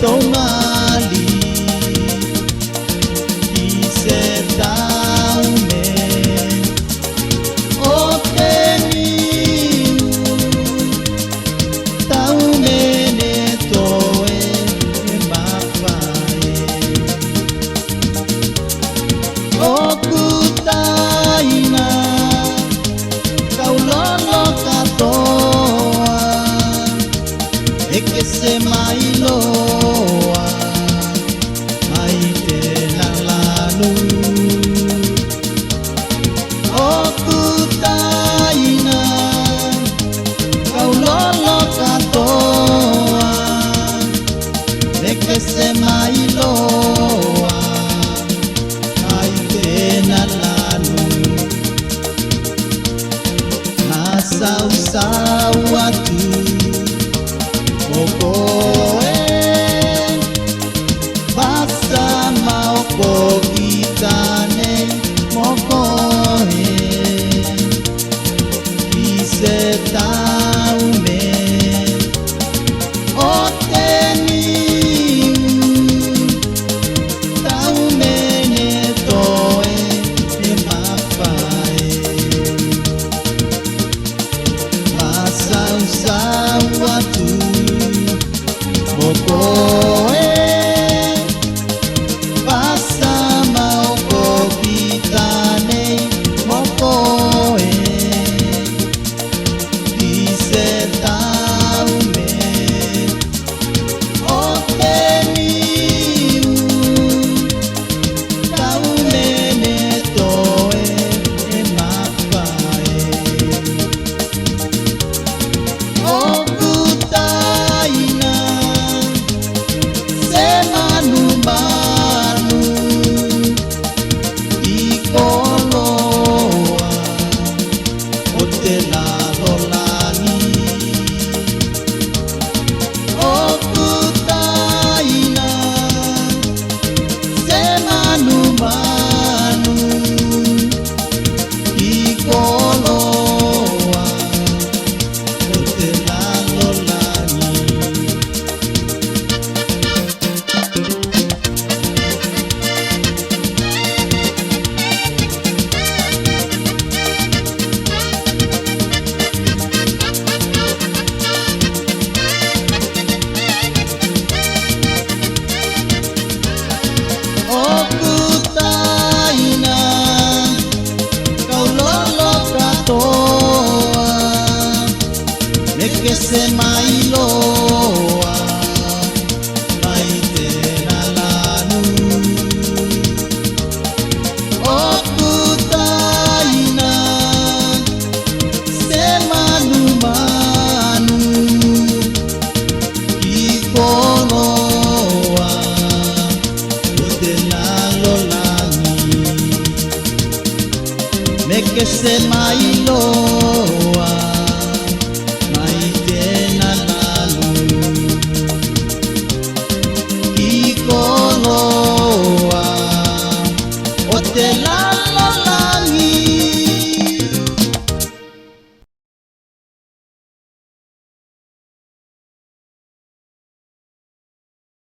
tomali kisetaume oteniu taumene toe mafae okutaina kaulolo katoa ekese mailoa maitena lanu okutaina kaulolo katoa ekese mailoa maitena lanu nasau-sau atu Okoe basa mau pogitane mokoe kisetaume oteniu taumene toe mafae basau-sau atu Mokoe basa mau kokitane mokoe kisetaume oteniu taumene toe mafae okutaina semanu-manu ikoloa otelalolani okutaina semanu-manu ikoloa otelalolani okutaina kaulolo katoa mekese mailoa maitena lanu okutaina semanu-manu ikoloa otelalolani mekese mailoa maitena lalu ikoloa otelalolani